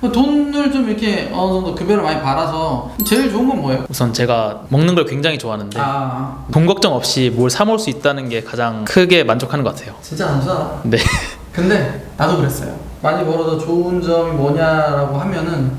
돈을 좀 이렇게 어느 정도 급여를 많이 받아서 제일 좋은 건 뭐예요? 우선 제가 먹는 걸 굉장히 좋아하는데 아, 돈 걱정 없이 뭘 사 먹을 수 있다는 게 가장 크게 만족하는 것 같아요. 진짜 단순하다. 네. 근데 나도 그랬어요. 많이 벌어서 좋은 점이 뭐냐라고 하면은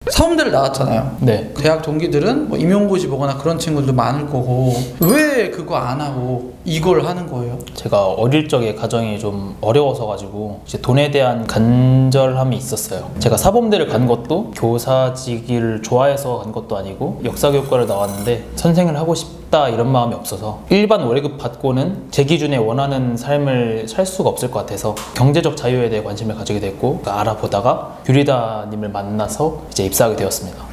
서울대를 나왔잖아요. 네. 대학 동기들은 뭐 임용고시 보거나 그런 친구들도 많을 거고 왜 그거 안 하고 이걸 하는 거예요? 제가 어릴 적에 가정이 좀 어려워서 가지고 이제 돈에 대한 간절함이 있었어요. 제가 사범대를 간 것도 교사직을 좋아해서 간 것도 아니고 역사교육과를 나왔는데 선생을 하고 싶다 이런 마음이 없어서 일반 월급 받고는 제 기준에 원하는 삶을 살 수가 없을 것 같아서 경제적 자유에 대해 관심을 가지게 됐고 알아보다가 유리다님을 만나서 이제 입사하게 되었습니다.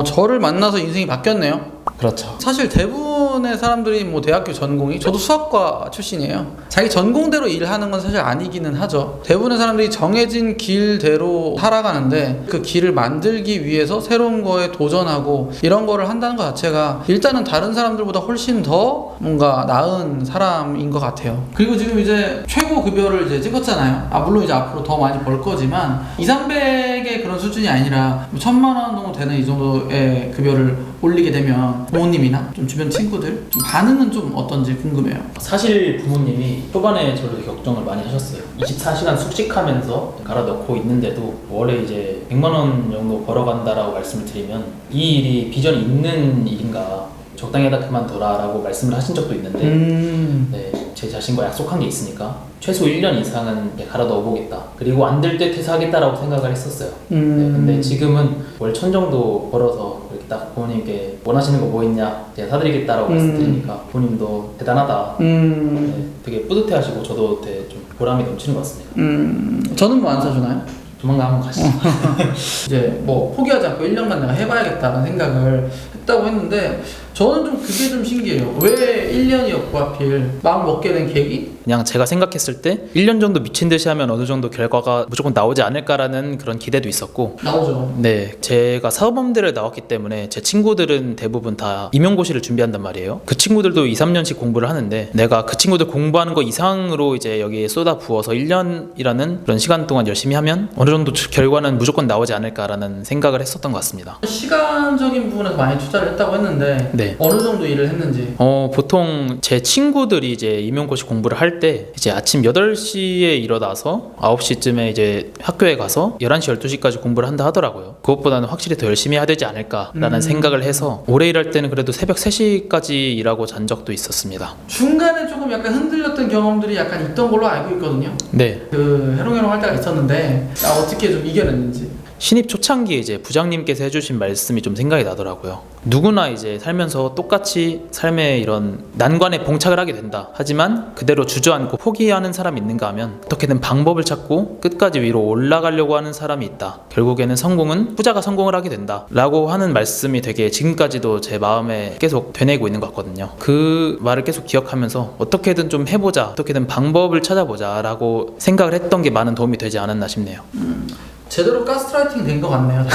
저를 만나서 인생이 바뀌었네요. 그렇죠. 사실 대부분의 사람들이 뭐 대학교 전공이 저도 수학과 출신이에요. 자기 전공대로 일하는 건 사실 아니기는 하죠. 대부분의 사람들이 정해진 길대로 살아가는데 그 길을 만들기 위해서 새로운 거에 도전하고 이런 거를 한다는 것 자체가 일단은 다른 사람들보다 훨씬 더 뭔가 나은 사람인 것 같아요. 그리고 지금 이제 최고 급여를 이제 찍었잖아요. 물론 이제 앞으로 더 많이 벌 거지만 200~300의 그런 수준이 아니라 뭐 1000만 원 정도 되는 이 정도의 급여를 올리게 되면 부모님이나 좀 주변 친구들 좀 반응은 좀 어떤지 궁금해요. 사실 부모님이 초반에 저를 걱정을 많이 하셨어요. 24시간 숙식하면서 갈아 넣고 있는데도 월에 이제 100만 원 정도 벌어간다라고 말씀을 드리면 이 일이 비전이 있는 일인가 적당히 하다 그만둬라 라고 말씀을 하신 적도 있는데 네, 제 자신과 약속한 게 있으니까 최소 1년 이상은 갈아 넣어보겠다. 그리고 안 될 때 퇴사하겠다라고 생각을 했었어요. 네, 근데 지금은 월 1000 정도 벌어서 이렇게 딱 부모님께 원하시는 거 뭐 있냐 제가 사드리겠다라고 말씀드리니까 부모님도 대단하다. 네, 되게 뿌듯해하시고 저도 되게 좀 보람이 넘치는 것 같습니다. 저는 뭐 안 사주나요? 조만간 한번 가시죠. 이제 뭐 포기하지 않고 1년간 내가 해봐야겠다는 생각을 했다고 했는데 저는 좀 그게 좀 신기해요. 왜 1년이었고 하필 마음 먹게 된 계기? 그냥 제가 생각했을 때 1년 정도 미친 듯이 하면 어느 정도 결과가 무조건 나오지 않을까라는 그런 기대도 있었고 나오죠. 네, 제가 사범대를 나왔기 때문에 제 친구들은 대부분 다 임용고시를 준비한단 말이에요. 그 친구들도 2~3년씩 공부를 하는데 내가 그 친구들 공부하는 거 이상으로 이제 여기에 쏟아 부어서 1년이라는 그런 시간 동안 열심히 하면 어느 정도 결과는 무조건 나오지 않을까라는 생각을 했었던 것 같습니다. 시간적인 부분에서 많이 투자를 했다고 했는데 네. 어느 정도 일을 했는지. 보통 제 친구들이 이제 임용고시 공부를 할 때 이제 아침 8시에 일어나서 9시쯤에 이제 학교에 가서 11시, 12시까지 공부를 한다 하더라고요. 그것보다는 확실히 더 열심히 해야 되지 않을까라는 생각을 해서 오래 일할 때는 그래도 새벽 3시까지 일하고 잔 적도 있었습니다. 중간에 조금 약간 흔들렸던 경험들이 약간 있던 걸로 알고 있거든요. 네. 그 해롱해롱 할 때가 있었는데 어떻게 좀 이겨냈는지. 신입 초창기에 이제 부장님께서 해주신 말씀이 좀 생각이 나더라고요. 누구나 이제 살면서 똑같이 삶의 이런 난관에 봉착을 하게 된다. 하지만 그대로 주저앉고 포기하는 사람이 있는가 하면 어떻게든 방법을 찾고 끝까지 위로 올라가려고 하는 사람이 있다. 결국에는 성공은 후자가 성공을 하게 된다. 라고 하는 말씀이 되게 지금까지도 제 마음에 계속 되뇌고 있는 것 같거든요. 그 말을 계속 기억하면서 어떻게든 좀 해보자. 어떻게든 방법을 찾아보자. 라고 생각을 했던 게 많은 도움이 되지 않았나 싶네요. 제대로 가스라이팅 된 것 같네요.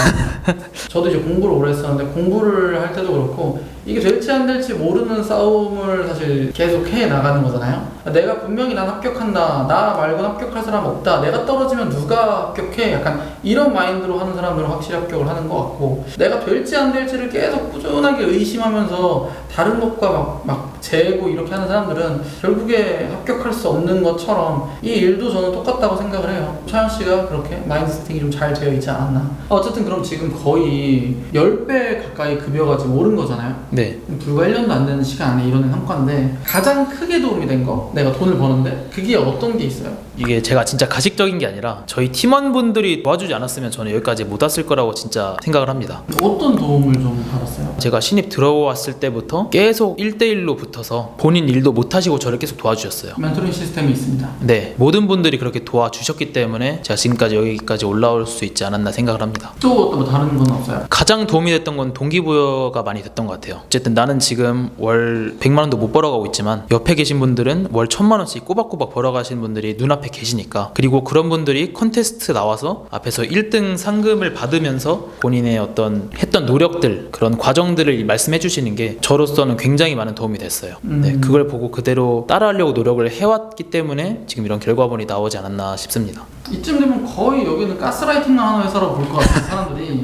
저도 이제 공부를 오래 했었는데 공부를 할 때도 그렇고 이게 될지 안 될지 모르는 싸움을 사실 계속 해 나가는 거잖아요. 내가 분명히 난 합격한다. 나 말고 합격할 사람 없다. 내가 떨어지면 누가 합격해? 약간 이런 마인드로 하는 사람들은 확실히 합격을 하는 것 같고 내가 될지 안 될지를 계속 꾸준하게 의심하면서 다른 것과 막 재고 이렇게 하는 사람들은 결국에 합격할 수 없는 것처럼 이 일도 저는 똑같다고 생각을 해요. 차연 씨가 그렇게 마인드 세팅이 좀 잘 되어 있지 않았나. 어쨌든 그럼 지금 거의 10배 가까이 급여가 지금 오른 거잖아요. 네. 불과 1년도 안 되는 시간 안에 이뤄낸 성과인데 가장 크게 도움이 된 거, 내가 돈을 버는데 그게 어떤 게 있어요? 이게 제가 진짜 가식적인 게 아니라 저희 팀원분들이 도와주지 않았으면 저는 여기까지 못 왔을 거라고 진짜 생각을 합니다. 어떤 도움을 좀 받았어요? 제가 신입 들어왔을 때부터 계속 1대1로 붙어서 본인 일도 못 하시고 저를 계속 도와주셨어요. 멘토링 시스템이 있습니다. 네, 모든 분들이 그렇게 도와주셨기 때문에 제가 지금까지 여기까지 올라올 수 있지 않았나 생각을 합니다. 또 뭐 다른 건 없어요? 가장 도움이 됐던 건 동기부여가 많이 됐던 것 같아요. 어쨌든 나는 지금 월 100만 원도 못 벌어가고 있지만 옆에 계신 분들은 월 1000만 원씩 꼬박꼬박 벌어가시는 분들이 눈앞에 계시니까, 그리고 그런 분들이 콘테스트 나와서 앞에서 1등 상금을 받으면서 본인의 어떤 했던 노력들, 그런 과정들을 말씀해 주시는 게 저로서는 굉장히 많은 도움이 됐어요. 네, 그걸 보고 그대로 따라하려고 노력을 해왔기 때문에 지금 이런 결과물이 나오지 않았나 싶습니다. 이쯤 되면 거의 여기는 가스라이팅 하는 회사라고 볼 것 같아요, 사람들이.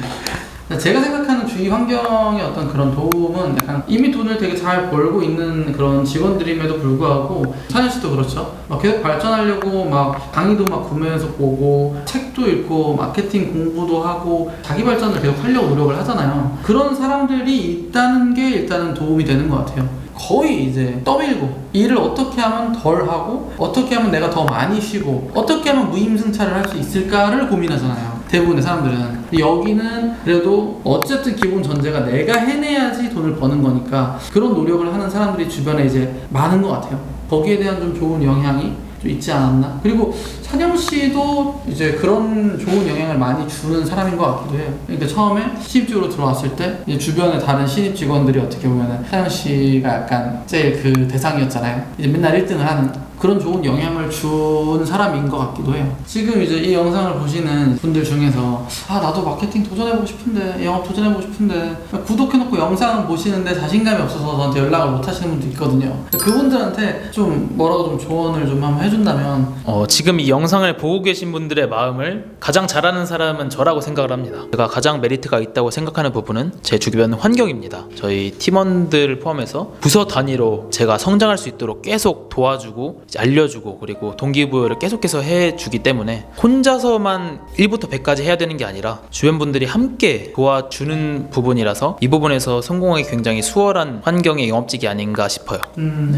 제가 생각하는 주위 환경의 어떤 그런 도움은 약간 이미 돈을 되게 잘 벌고 있는 그런 직원들임에도 불구하고, 찬현 씨도 그렇죠. 막 계속 발전하려고 막 강의도 막 구매해서 보고 책도 읽고 마케팅 공부도 하고 자기 발전을 계속 하려고 노력을 하잖아요. 그런 사람들이 있다는 게 일단은 도움이 되는 것 같아요. 거의 이제 떠밀고 일을 어떻게 하면 덜 하고 어떻게 하면 내가 더 많이 쉬고 어떻게 하면 무임승차를 할 수 있을까를 고민하잖아요, 대부분의 사람들은. 근데 여기는 그래도 어쨌든 기본 전제가 내가 해내야지 돈을 버는 거니까 그런 노력을 하는 사람들이 주변에 이제 많은 것 같아요. 거기에 대한 좀 좋은 영향이 좀 있지 않았나. 그리고 찬영 씨도 이제 그런 좋은 영향을 많이 주는 사람인 것 같기도 해요. 그러니까 처음에 신입직으로 들어왔을 때 이제 주변의 다른 신입 직원들이 어떻게 보면은 찬영 씨가 약간 제일 그 대상이었잖아요. 이제 맨날 1등을 하는 그런 좋은 영향을 준 사람인 것 같기도 해요. 지금 이제 이 영상을 보시는 분들 중에서 나도 마케팅 도전해보고 싶은데, 영업 도전해보고 싶은데, 구독해놓고 영상 보시는데 자신감이 없어서 저한테 연락을 못 하시는 분도 있거든요. 그분들한테 좀 뭐라고 좀 조언을 좀 한번 해준다면, 지금 이 영상을 보고 계신 분들의 마음을 가장 잘하는 사람은 저라고 생각을 합니다. 제가 가장 메리트가 있다고 생각하는 부분은 제 주변 환경입니다. 저희 팀원들을 포함해서 부서 단위로 제가 성장할 수 있도록 계속 도와주고 알려주고, 그리고 동기부여를 계속해서 해주기 때문에 혼자서만 1부터 100까지 해야 되는 게 아니라 주변 분들이 함께 도와주는 부분이라서 이 부분에서 성공하기 굉장히 수월한 환경의 영업직이 아닌가 싶어요.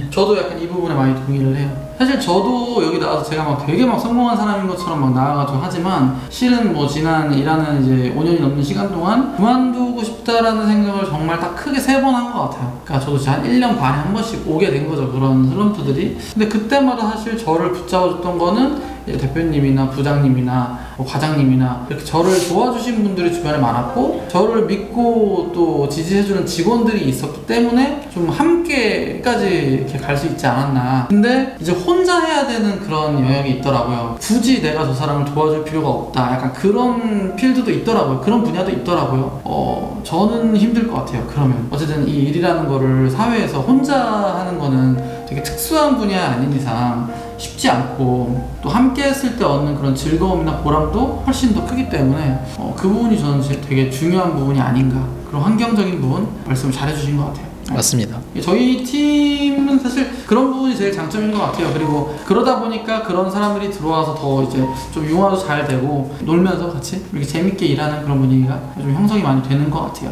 저도 약간 이 부분에 많이 동의를 해요. 사실 저도 여기 나와서 제가 막 되게 막 성공한 사람인 것처럼 막 나와가지고 하지만, 실은 뭐 지난 일하는 이제 5년이 넘는 시간 동안 그만두고 싶다라는 생각을 정말 딱 크게 3번 한 것 같아요. 그러니까 저도 한 1년 반에 한 번씩 오게 된 거죠, 그런 슬럼프들이. 근데 그때마다 사실 저를 붙잡아줬던 거는 대표님이나 부장님이나 과장님이나 이렇게 저를 도와주신 분들이 주변에 많았고, 저를 믿고 또 지지해주는 직원들이 있었기 때문에 좀 함께까지 이렇게 갈 수 있지 않았나. 근데 이제 혼자 해야 되는 그런 영역이 있더라고요. 굳이 내가 저 사람을 도와줄 필요가 없다, 약간 그런 필드도 있더라고요. 그런 분야도 있더라고요. 저는 힘들 것 같아요. 그러면 어쨌든 이 일이라는 거를 사회에서 혼자 하는 거는 되게 특수한 분야 아닌 이상 쉽지 않고, 또 함께 했을 때 얻는 그런 즐거움이나 보람도 훨씬 더 크기 때문에 그 부분이 저는 되게 중요한 부분이 아닌가. 그런 환경적인 부분 말씀을 잘 해주신 것 같아요. 맞습니다. 저희 팀은 사실 그런 부분이 제일 장점인 것 같아요. 그리고 그러다 보니까 그런 사람들이 들어와서 더 이제 좀 융화도 잘 되고 놀면서 같이 이렇게 재밌게 일하는 그런 분위기가 좀 형성이 많이 되는 것 같아요.